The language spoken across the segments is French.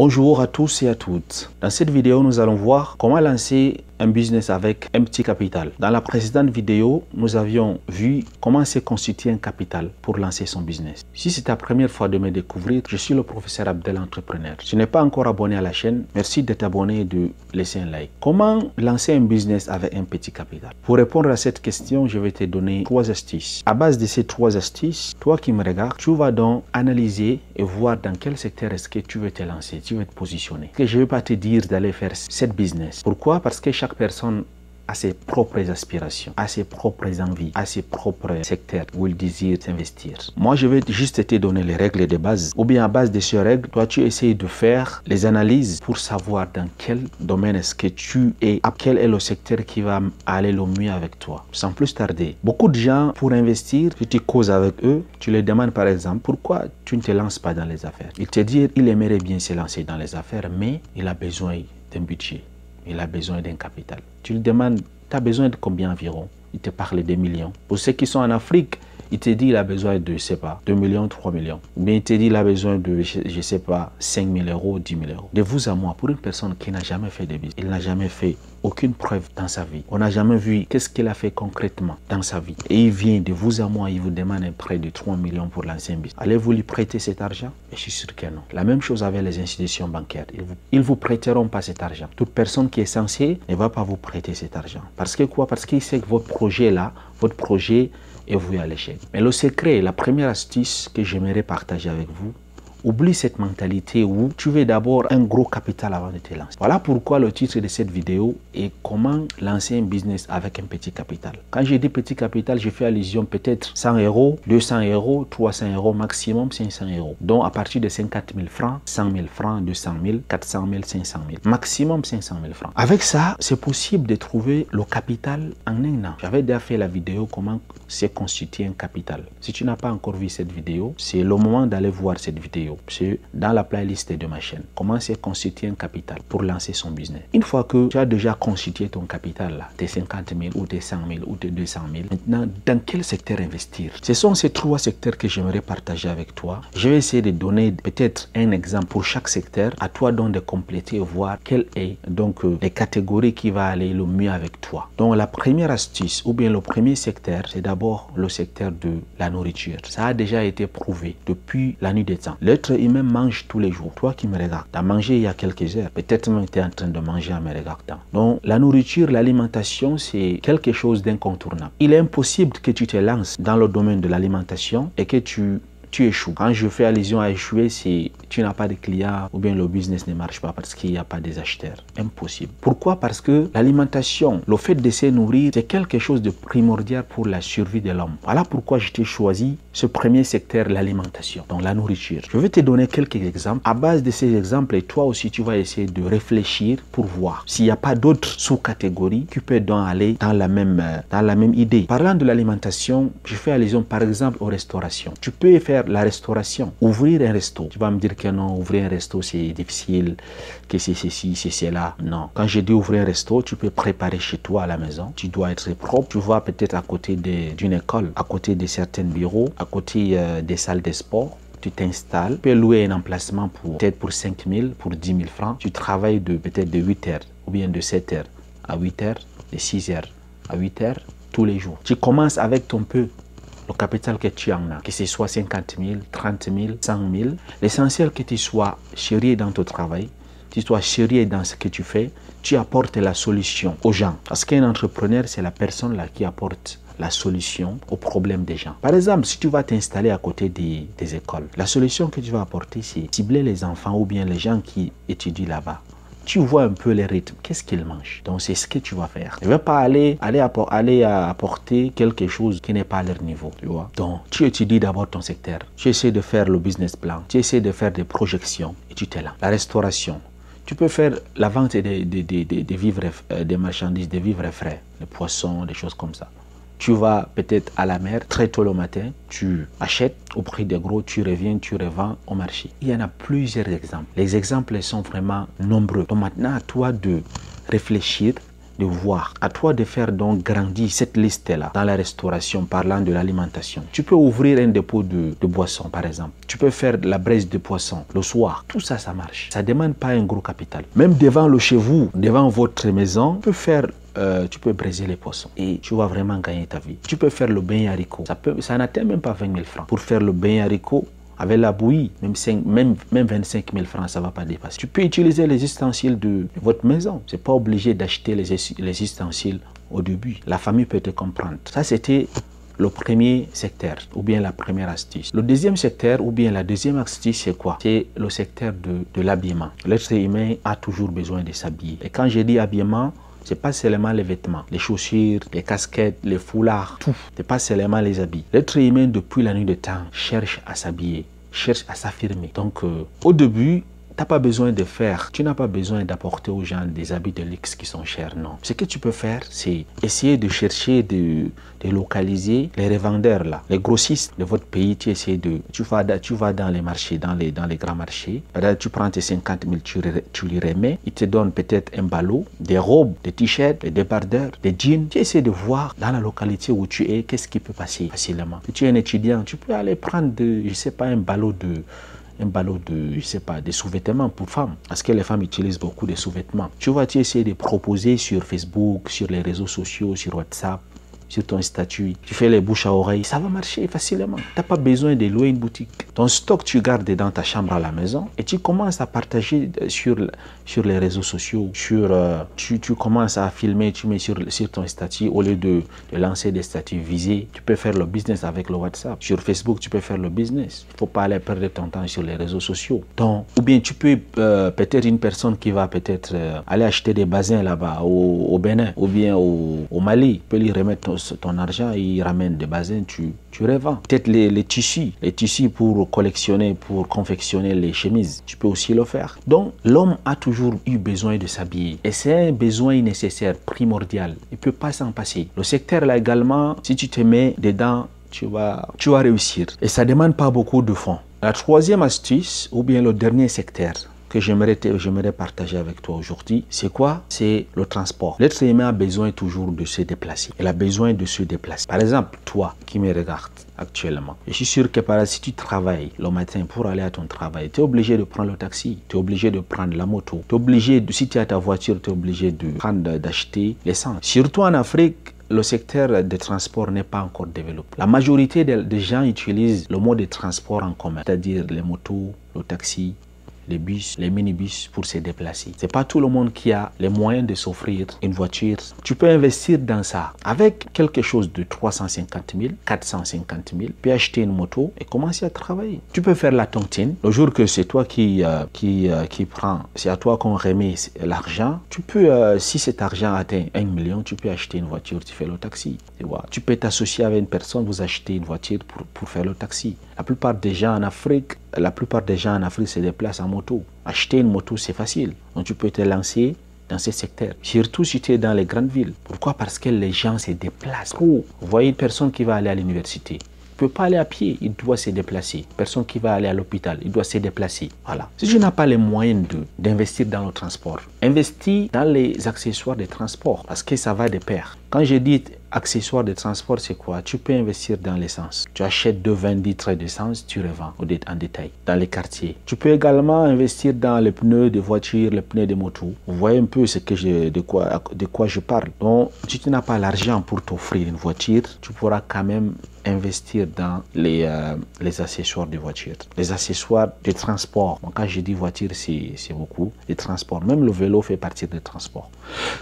Bonjour à tous et à toutes. Dans cette vidéo, nous allons voir comment lancer un business avec un petit capital. Dans la précédente vidéo, nous avions vu comment se constituer un capital pour lancer son business. Si c'est ta première fois de me découvrir, je suis le professeur Abdel Entrepreneur. Si tu n'es pas encore abonné à la chaîne, merci de t'abonner et de laisser un like. Comment lancer un business avec un petit capital? Pour répondre à cette question, je vais te donner 3 astuces. À base de ces 3 astuces, toi qui me regardes, tu vas donc analyser et voir dans quel secteur est-ce que tu veux te lancer, tu veux te positionner. Je ne vais pas te dire d'aller faire cette business. Pourquoi? Parce que chaque personne a ses propres aspirations, a ses propres envies, a ses propres secteurs où il désire s'investir. Moi, je vais juste te donner les règles de base. Ou bien à base de ces règles, toi, tu essayes de faire les analyses pour savoir dans quel domaine est-ce que tu es, quel est le secteur qui va aller le mieux avec toi. Sans plus tarder, beaucoup de gens, pour investir, tu causes avec eux, tu les demandes par exemple, pourquoi tu ne te lances pas dans les affaires? Ils te disent, il aimerait bien se lancer dans les affaires, mais il a besoin d'un budget. Il a besoin d'un capital. Tu lui demandes, tu as besoin de combien environ? Il te parle des millions. Pour ceux qui sont en Afrique, il te dit il a besoin de, je sais pas, 2 millions, 3 millions. Ou bien il te dit il a besoin de, je sais pas, 5 000 euros, 10 000 euros. De vous à moi, pour une personne qui n'a jamais fait de business, il n'a jamais fait aucune preuve dans sa vie. On n'a jamais vu qu'est-ce qu'il a fait concrètement dans sa vie. Et il vient de vous à moi, il vous demande un prêt de 3 millions pour lancer un business. Allez-vous lui prêter cet argent? Et je suis sûr que non. La même chose avec les institutions bancaires. Ils vous prêteront pas cet argent. Toute personne qui est censée ne va pas vous prêter cet argent. Parce que quoi? Parce qu'il sait que votre projet là, votre projet est voué à l'échec. Mais le secret, la première astuce que j'aimerais partager avec vous, oublie cette mentalité où tu veux d'abord un gros capital avant de te lancer. Voilà pourquoi le titre de cette vidéo est comment lancer un business avec un petit capital. Quand je dis petit capital, je fais allusion peut-être 100 euros, 200 euros, 300 euros, maximum 500 euros. Donc à partir de 50 000 francs, 100 000 francs, 200 000, 400 000, 500 000. Maximum 500 000 francs. Avec ça, c'est possible de trouver le capital en un an. J'avais déjà fait la vidéo comment se constituer un capital. Si tu n'as pas encore vu cette vidéo, c'est le moment d'aller voir cette vidéo. C'est dans la playlist de ma chaîne. Comment se constituer un capital pour lancer son business. Une fois que tu as déjà constitué ton capital, là, tes 50 000 ou tes 100 000 ou tes 200 000, maintenant, dans quel secteur investir? Ce sont ces 3 secteurs que j'aimerais partager avec toi. Je vais essayer de donner peut-être un exemple pour chaque secteur. À toi donc de compléter et voir quelle est donc les catégories qui va aller le mieux avec toi. Donc la première astuce ou bien le premier secteur, c'est d'abord le secteur de la nourriture. Ça a déjà été prouvé depuis la nuit des temps. L'être humain mange tous les jours. Toi qui me regardes, tu as mangé il y a quelques heures. Peut-être même tu es en train de manger en me regardant. Donc la nourriture, l'alimentation, c'est quelque chose d'incontournable. Il est impossible que tu te lances dans le domaine de l'alimentation et que tu échoues. Quand je fais allusion à échouer, c'est tu n'as pas de clients ou bien le business ne marche pas parce qu'il n'y a pas des acheteurs. Impossible. Pourquoi? Parce que l'alimentation, le fait de se nourrir, c'est quelque chose de primordial pour la survie de l'homme. Voilà pourquoi je t'ai choisi ce premier secteur, l'alimentation, donc la nourriture. Je vais te donner quelques exemples. À base de ces exemples, et toi aussi, tu vas essayer de réfléchir pour voir s'il n'y a pas d'autres sous-catégories qui peuvent donc aller dans la même idée. Parlant de l'alimentation, je fais allusion par exemple aux restaurations. Tu peux faire la restauration, ouvrir un resto. Tu vas me dire que non, ouvrir un resto c'est difficile, que c'est ceci, c'est cela. Non. Quand je dis ouvrir un resto, tu peux préparer chez toi à la maison. Tu dois être propre. Tu vas peut-être à côté d'une école, à côté de certains bureaux, à côté des salles de sport. Tu t'installes, tu peux louer un emplacement peut-être pour 5 000, pour 10 000 francs. Tu travailles peut-être de 8 heures ou bien de 7 heures à 8 heures, de 6 heures à 8 heures tous les jours. Tu commences avec ton peu. Le capital que tu en as, que ce soit 50 000, 30 000, 100 000, l'essentiel que tu sois sérieux dans ton travail, tu sois sérieux dans ce que tu fais, tu apportes la solution aux gens. Parce qu'un entrepreneur, c'est la personne là qui apporte la solution aux problèmes des gens. Par exemple, si tu vas t'installer à côté des écoles, la solution que tu vas apporter, c'est cibler les enfants ou bien les gens qui étudient là-bas. Tu vois un peu les rythmes, qu'est-ce qu'ils mangent. Donc c'est ce que tu vas faire. Ne va pas aller apporter quelque chose qui n'est pas à leur niveau, tu vois. Donc tu étudies d'abord ton secteur. Tu essaies de faire le business plan. Tu essaies de faire des projections et tu t'es là. La restauration. Tu peux faire la vente des vivres, des marchandises, des vivres frais, des poissons, des choses comme ça. Tu vas peut-être à la mer très tôt le matin, tu achètes au prix de gros, tu reviens, tu revends au marché. Il y en a plusieurs exemples. Les exemples sont vraiment nombreux. Donc maintenant, à toi de réfléchir, de voir. À toi de faire donc grandir cette liste-là dans la restauration, parlant de l'alimentation. Tu peux ouvrir un dépôt de boissons, par exemple. Tu peux faire de la braise de poisson le soir. Tout ça, ça marche. Ça ne demande pas un gros capital. Même devant le chez vous, devant votre maison, tu peux braiser les poissons et tu vas vraiment gagner ta vie. Tu peux faire le bain haricot. Ça n'atteint même pas 20 000 francs. Pour faire le bain haricot, avec la bouillie, même 25 000 francs, ça ne va pas dépasser. Tu peux utiliser les ustensiles de votre maison. Ce n'est pas obligé d'acheter les ustensiles au début. La famille peut te comprendre. Ça, c'était le premier secteur ou bien la première astuce. Le deuxième secteur ou bien la deuxième astuce, c'est quoi? C'est le secteur de l'habillement. L'être humain a toujours besoin de s'habiller. Et quand je dis habillement, c'est pas seulement les vêtements, les chaussures, les casquettes, les foulards, tout. C'est pas seulement les habits. L'être humain, depuis la nuit de temps, cherche à s'habiller, cherche à s'affirmer. Donc, au début, tu n'as pas besoin d'apporter aux gens des habits de luxe qui sont chers, non. Ce que tu peux faire, c'est essayer de chercher, de localiser les revendeurs là, les grossistes de votre pays. Tu vas dans les marchés, dans les grands marchés. Tu prends tes 50 000, tu les remets. Ils te donnent peut-être un ballot, des robes, des t-shirts, des débardeurs, des jeans. Tu essaies de voir dans la localité où tu es, qu'est-ce qui peut passer facilement. Si tu es un étudiant, tu peux aller prendre, un ballot je sais pas, des sous-vêtements pour femmes. Parce que les femmes utilisent beaucoup de sous-vêtements. Tu essaies de proposer sur Facebook, sur les réseaux sociaux, sur WhatsApp, sur ton statut. Tu fais les bouches à oreille. Ça va marcher facilement. Tu n'as pas besoin de louer une boutique. Ton stock, tu gardes dans ta chambre à la maison et tu commences à partager sur les réseaux sociaux. Tu commences à filmer, tu mets sur ton statut au lieu de lancer des statuts visés. Tu peux faire le business avec le WhatsApp. Sur Facebook, tu peux faire le business. Il ne faut pas aller perdre ton temps sur les réseaux sociaux. Donc, ou bien tu peux peut-être une personne qui va peut-être aller acheter des basins là-bas au Bénin ou bien au Mali. Tu peux lui remettre ton argent, il ramène des basins, tu revends. Peut-être les tissus pour collectionner, pour confectionner les chemises, tu peux aussi le faire. Donc, l'homme a toujours eu besoin de s'habiller. Et c'est un besoin nécessaire, primordial. Il ne peut pas s'en passer. Le secteur là également, si tu te mets dedans, tu vas réussir. Et ça ne demande pas beaucoup de fonds. La troisième astuce, ou bien le dernier secteur, que j'aimerais partager avec toi aujourd'hui, c'est quoi? C'est le transport. L'être humain a besoin toujours de se déplacer. Il a besoin de se déplacer. Par exemple, toi qui me regardes actuellement, je suis sûr que si tu travailles le matin pour aller à ton travail, tu es obligé de prendre le taxi, tu es obligé de prendre la moto, tu es obligé, si tu as ta voiture, tu es obligé d'acheter l'essence. Surtout en Afrique, le secteur des transports n'est pas encore développé. La majorité des gens utilisent le mode de transport en commun, c'est-à-dire les motos, le taxi, les bus, les minibus pour se déplacer. C'est pas tout le monde qui a les moyens de s'offrir une voiture. Tu peux investir dans ça. Avec quelque chose de 350 000, 450 000, tu peux acheter une moto et commencer à travailler. Tu peux faire la tontine. Le jour que c'est toi qui prends, c'est à toi qu'on remet l'argent. Tu peux, si cet argent atteint 1 million, tu peux acheter une voiture, tu fais le taxi. Tu peux t'associer avec une personne, vous achetez une voiture pour faire le taxi. La plupart des gens en Afrique se déplacent en moto. Acheter une moto, c'est facile. Donc tu peux te lancer dans ce secteur. Surtout si tu es dans les grandes villes. Pourquoi? Parce que les gens se déplacent. Vous voyez une personne qui va aller à l'université. Il ne peut pas aller à pied, il doit se déplacer. Personne qui va aller à l'hôpital, il doit se déplacer. Voilà. Si tu n'as pas les moyens d'investir dans le transport, investis dans les accessoires de transport parce que ça va de pair. Quand je dis accessoires de transport, c'est quoi? Tu peux investir dans l'essence. Tu achètes 20 litres d'essence, tu revends en détail dans les quartiers. Tu peux également investir dans les pneus de voiture, les pneus de moto. Vous voyez un peu de quoi je parle. Donc, si tu n'as pas l'argent pour t'offrir une voiture, tu pourras quand même investir dans les accessoires de voiture. Les accessoires de transport. Donc, quand je dis voiture, c'est beaucoup. Les transports. Même le vélo fait partie des transports.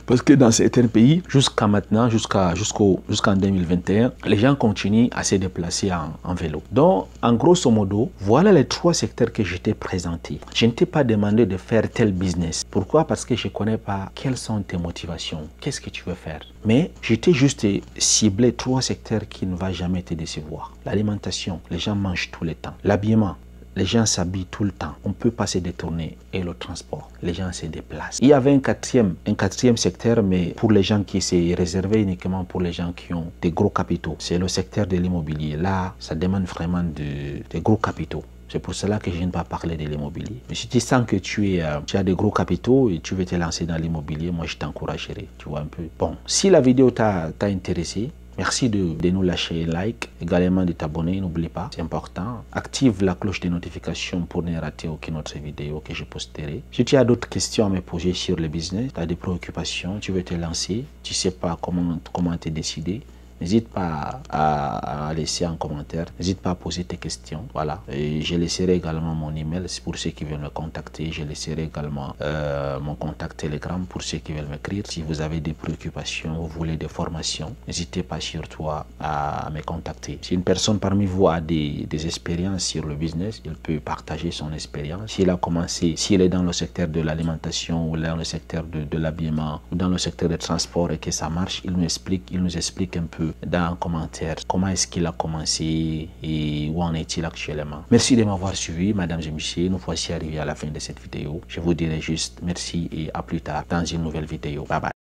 Parce que dans certains pays, jusqu'à maintenant, jusqu'en 2021, les gens continuent à se déplacer en vélo. Donc, en grosso modo, voilà les 3 secteurs que je t'ai présentés. Je ne t'ai pas demandé de faire tel business. Pourquoi? Parce que je ne connais pas quelles sont tes motivations. Qu'est-ce que tu veux faire? Mais je t'ai juste ciblé 3 secteurs qui ne vont jamais te décevoir. L'alimentation, les gens mangent tout le temps. L'habillement, les gens s'habillent tout le temps. On ne peut pas se détourner. Et le transport, les gens se déplacent. Il y avait un quatrième secteur, mais pour les gens qui s'est réservé uniquement pour les gens qui ont des gros capitaux. C'est le secteur de l'immobilier. Là, ça demande vraiment des gros capitaux. C'est pour cela que je ne vais pas parler de l'immobilier. Mais si tu sens que tu as des gros capitaux et tu veux te lancer dans l'immobilier, moi je t'encouragerai, tu vois un peu. Bon, si la vidéo t'a intéressé, merci de nous lâcher un like, également de t'abonner, n'oublie pas, c'est important. Active la cloche de notification pour ne rater aucune autre vidéo que je posterai. Si tu as d'autres questions à me poser sur le business, tu as des préoccupations, tu veux te lancer, tu ne sais pas comment te décider, n'hésite pas à laisser un commentaire, n'hésite pas à poser tes questions. Voilà. Et je laisserai également mon email pour ceux qui veulent me contacter. Je laisserai également mon contact Telegram pour ceux qui veulent m'écrire. Si vous avez des préoccupations, vous voulez des formations, n'hésitez pas surtout à me contacter. Si une personne parmi vous a des expériences sur le business, il peut partager son expérience. S'il a commencé, s'il est dans le secteur de l'alimentation ou dans le secteur de l'habillement ou dans le secteur du transport et que ça marche, il nous explique un peu dans un commentaire comment est-ce qu'il a commencé et où en est-il actuellement. Merci de m'avoir suivi, mesdames et messieurs. Nous voici arrivés à la fin de cette vidéo. Je vous dirai juste merci et à plus tard dans une nouvelle vidéo. Bye bye.